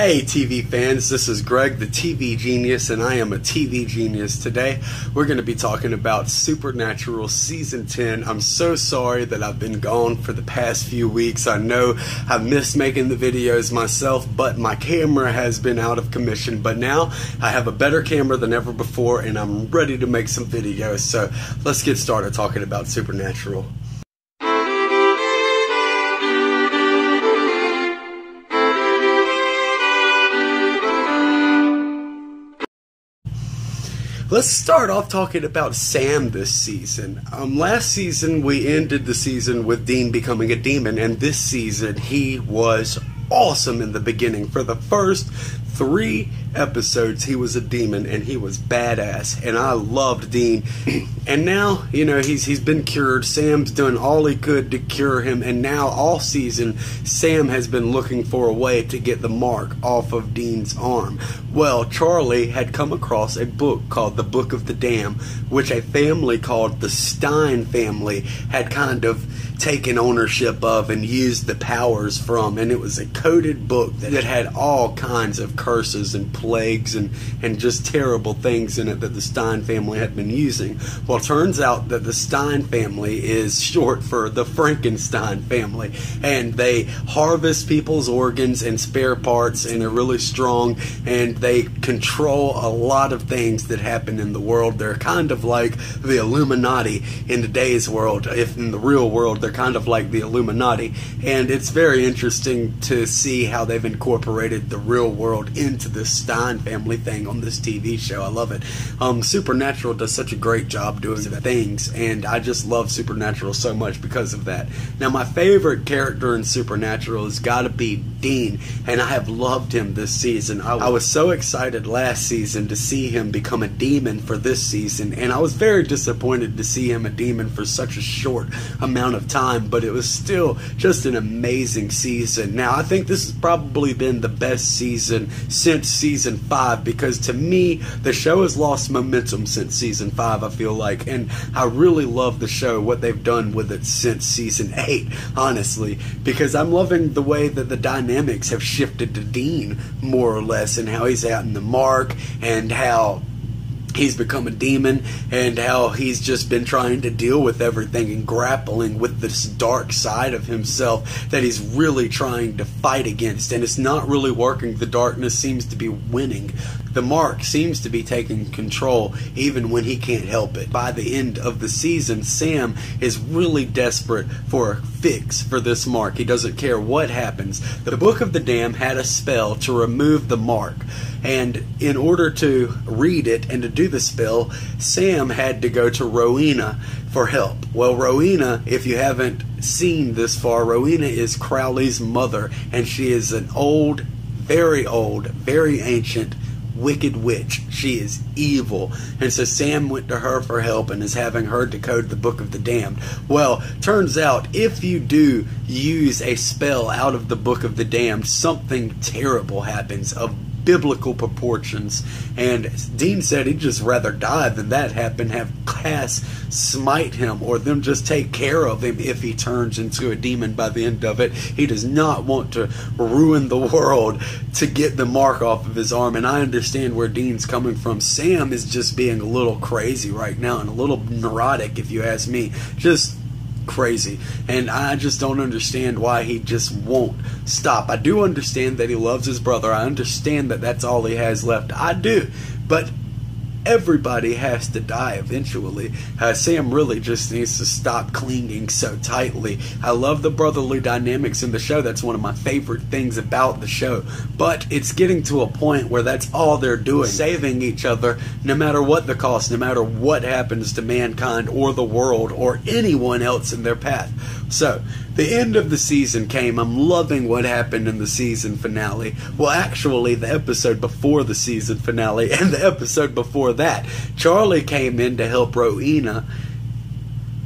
Hey TV fans, this is Greg the TV Genius, and I am a TV genius. Today we're going to be talking about Supernatural Season 10. I'm so sorry that I've been gone for the past few weeks. I know I've missed making the videos myself, but my camera has been out of commission. But now I have a better camera than ever before, and I'm ready to make some videos. So let's get started talking about Supernatural. Let's start off talking about Sam this season. Last season we ended the season with Dean becoming a demon, and this season he was awesome in the beginning. For the first 3 episodes he was a demon and he was badass, and I loved Dean. And now, you know, he's been cured. Sam's done all he could to cure him, and now all season Sam has been looking for a way to get the mark off of Dean's arm. Well, Charlie had come across a book called The Book of the Dam, which a family called the Stein family had kind of taken ownership of and used the powers from, and it was a coded book that had all kinds of curses and plagues and just terrible things in it that the Stein family had been using. Well, it turns out that the Stein family is short for the Frankenstein family, and they harvest people's organs and spare parts, and they're really strong, and they control a lot of things that happen in the world. They're kind of like the Illuminati in today's world. If in the real world they're kind of like the Illuminati, and it's very interesting to see how they've incorporated the real world into this Stein family thing on this TV show. I love it. Supernatural does such a great job doing things, and I just love Supernatural so much because of that. Now, my favorite character in Supernatural has got to be Dean, and I have loved him this season. I was so excited last season to see him become a demon for this season, and I was very disappointed to see him a demon for such a short amount of time, but it was still just an amazing season. Now, I think this has probably been the best season since season 5, because to me the show has lost momentum since season 5, I feel like, and I really love the show, what they've done with it since season 8, honestly, because I'm loving the way that the dynamics have shifted to Dean, more or less, and how he's out in the mark, and how he's become a demon, and how he's just been trying to deal with everything and grappling with this dark side of himself that he's really trying to fight against, and it's not really working. The darkness seems to be winning. The mark seems to be taking control even when he can't help it. By the end of the season, Sam is really desperate for a fix for this mark. He doesn't care what happens. The Book of the Dam had a spell to remove the mark, and in order to read it and to do the spell, Sam had to go to Rowena for help. Well, Rowena, if you haven't seen this far, Rowena is Crowley's mother, and she is an old, very ancient, wicked witch. She is evil, and so Sam went to her for help and is having her decode the Book of the Damned. Well, turns out if you do use a spell out of the Book of the Damned, something terrible happens of biblical proportions, and Dean said he'd just rather die than that happen, have Cass smite him, or them just take care of him if he turns into a demon by the end of it. He does not want to ruin the world to get the mark off of his arm, and I understand where Dean's coming from. Sam is just being a little crazy right now, and a little neurotic, if you ask me. Just crazy, and I just don't understand why he just won't stop. I do understand that he loves his brother. I understand that that's all he has left. I do, but everybody has to die eventually. Sam really just needs to stop clinging so tightly. I love the brotherly dynamics in the show. That's one of my favorite things about the show. But it's getting to a point where that's all they're doing. Saving each other no matter what the cost, no matter what happens to mankind or the world or anyone else in their path. So, the end of the season came. I'm loving what happened in the season finale. Well, actually, the episode before the season finale and the episode before that. Charlie came in to help Rowena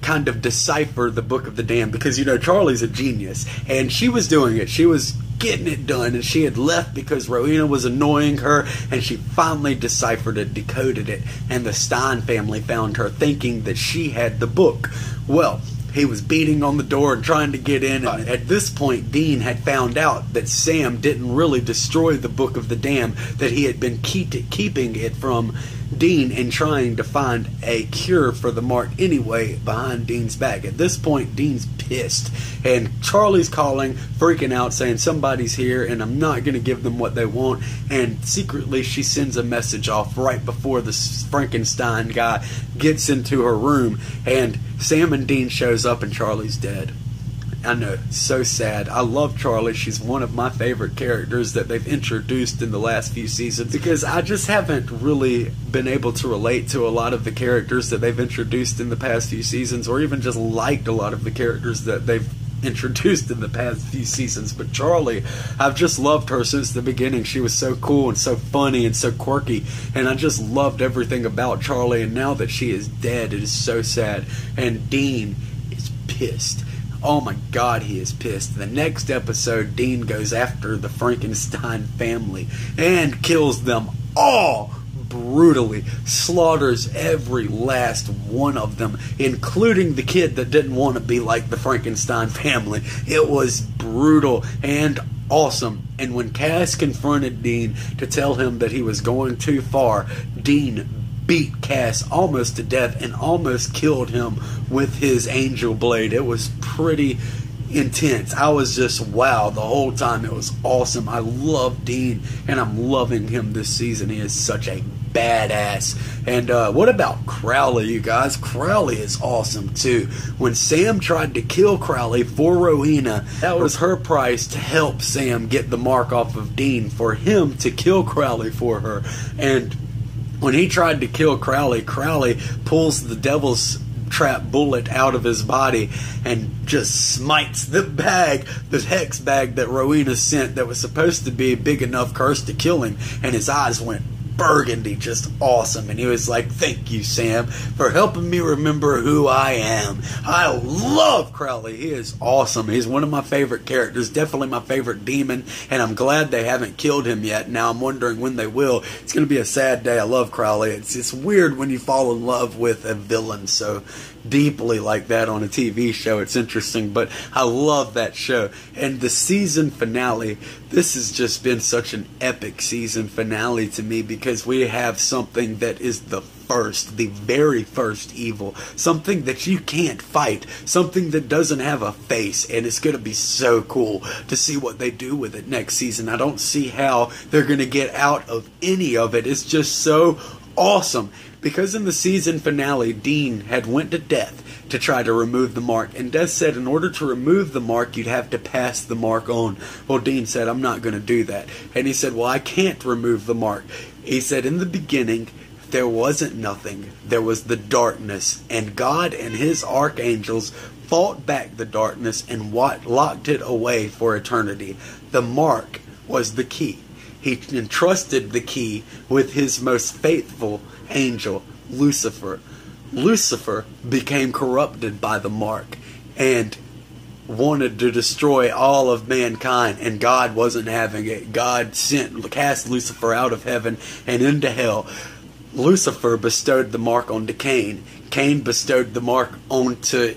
kind of decipher the Book of the Damned, because, you know, Charlie's a genius, and she was doing it. She was getting it done, and she had left because Rowena was annoying her, and she finally deciphered it, decoded it, and the Stein family found her thinking that she had the book. Well, he was beating on the door and trying to get in. And at this point, Dean had found out that Sam didn't really destroy the Book of the Damned, that he had been keeping it from Dean and trying to find a cure for the mark anyway behind Dean's back. At this point, Dean's pissed, and Charlie's calling, freaking out, saying somebody's here and I'm not going to give them what they want. And secretly she sends a message off right before the Frankenstein guy gets into her room, and Sam and Dean shows up and Charlie's dead. I know, so sad. I love Charlie. She's one of my favorite characters that they've introduced in the last few seasons, because I just haven't really been able to relate to a lot of the characters that they've introduced in the past few seasons, or even just liked a lot of the characters that they've introduced in the past few seasons. But Charlie, I've just loved her since the beginning. She was so cool and so funny and so quirky, and I just loved everything about Charlie. And now that she is dead, it is so sad. And Dean is pissed. Oh my God, he is pissed. The next episode, Dean goes after the Frankenstein family and kills them all brutally, slaughters every last one of them, including the kid that didn't want to be like the Frankenstein family. It was brutal and awesome. And when Cass confronted Dean to tell him that he was going too far, Dean beat Cass almost to death and almost killed him with his angel blade. It was pretty intense. I was just wow the whole time. It was awesome. I love Dean, and I'm loving him this season. He is such a badass. And what about Crowley, you guys? Crowley is awesome too. When Sam tried to kill Crowley for Rowena, that was her price to help Sam get the mark off of Dean, for him to kill Crowley for her. And when he tried to kill Crowley, Crowley pulls the devil's trap bullet out of his body and just smites the bag, the hex bag that Rowena sent that was supposed to be a big enough curse to kill him, and his eyes went burgundy, just awesome. And he was like, thank you, Sam, for helping me remember who I am. I love Crowley. He is awesome. He's one of my favorite characters, definitely my favorite demon, and I'm glad they haven't killed him yet. Now I'm wondering when they will. It's going to be a sad day. I love Crowley. It's weird when you fall in love with a villain so deeply like that on a TV show. It's interesting, but I love that show. And the season finale, this has just been such an epic season finale to me, because we have something that is the very first evil, something that you can't fight, something that doesn't have a face, and it's going to be so cool to see what they do with it next season. I don't see how they're going to get out of any of it. It's just so awesome. Because in the season finale, Dean had went to Death to try to remove the mark, and Death said in order to remove the mark, you'd have to pass the mark on. Well, Dean said, I'm not going to do that. And he said, well, I can't remove the mark. He said, in the beginning, there wasn't nothing. There was the darkness, and God and his archangels fought back the darkness and locked it away for eternity. The mark was the key. He entrusted the key with his most faithful angel, Lucifer. Lucifer became corrupted by the mark and wanted to destroy all of mankind, and God wasn't having it. God cast Lucifer out of heaven and into hell. Lucifer bestowed the mark onto Cain. Cain bestowed the mark onto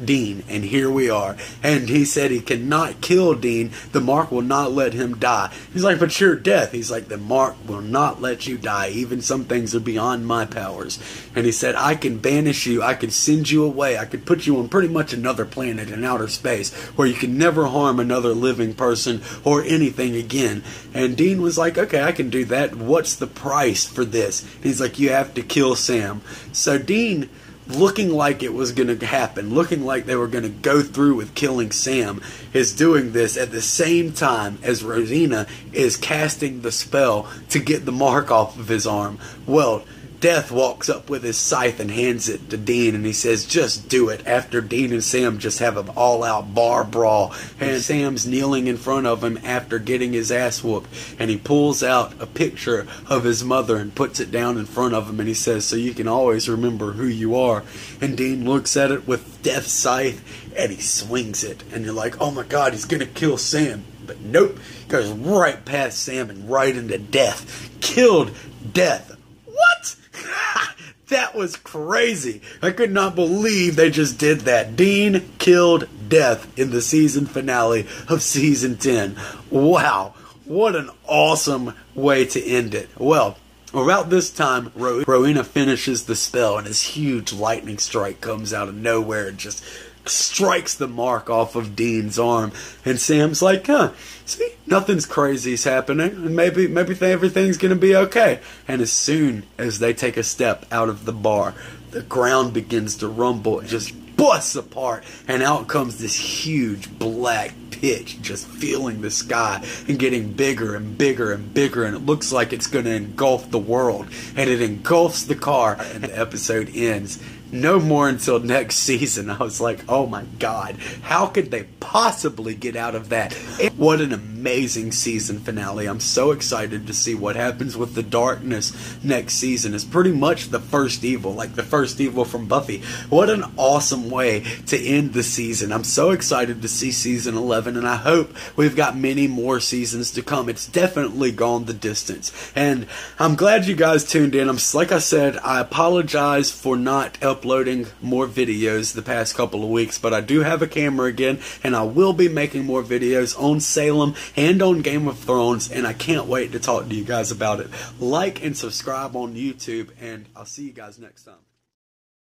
Dean, and here we are. And he said he cannot kill Dean. The mark will not let him die. He's like, but you're Death. He's like, the mark will not let you die. Even some things are beyond my powers. And he said, I can banish you. I can send you away. I could put you on pretty much another planet in outer space where you can never harm another living person or anything again. And Dean was like, okay, I can do that. What's the price for this? And he's like, you have to kill Sam. So Dean, looking like it was going to happen, looking like they were going to go through with killing Sam, is doing this at the same time as Rowena is casting the spell to get the mark off of his arm. Well, Death walks up with his scythe and hands it to Dean, and he says, just do it, after Dean and Sam just have an all-out bar brawl. And Sam's kneeling in front of him after getting his ass whooped, and he pulls out a picture of his mother and puts it down in front of him, and he says, so you can always remember who you are. And Dean looks at it with Death's scythe, and he swings it, and you're like, oh my God, he's gonna kill Sam. But nope, goes right past Sam and right into Death. Killed Death. What? That was crazy. I could not believe they just did that. Dean killed Death in the season finale of season 10. Wow, what an awesome way to end it. Well, about this time, Rowena finishes the spell, and this huge lightning strike comes out of nowhere and just strikes the mark off of Dean's arm. And Sam's like, see, nothing's crazy's happening, and maybe everything's gonna be okay. And as soon as they take a step out of the bar, the ground begins to rumble. It just busts apart, and out comes this huge black pitch, just filling the sky and getting bigger and bigger and bigger, and it looks like it's going to engulf the world, and it engulfs the car, and the episode ends. No more until next season. I was like, oh my god, how could they possibly get out of that? What an amazing season finale. I'm so excited to see what happens with the darkness next season. It's pretty much the first evil, like the first evil from Buffy. What an awesome way to end the season. I'm so excited to see season 11, and I hope we've got many more seasons to come. It's definitely gone the distance, and I'm glad you guys tuned in. Like I said, I apologize for not uploading more videos the past couple of weeks, but I do have a camera again, and I will be making more videos on Salem and on Game of Thrones, and I can't wait to talk to you guys about it. Like and subscribe on YouTube, and I'll see you guys next time.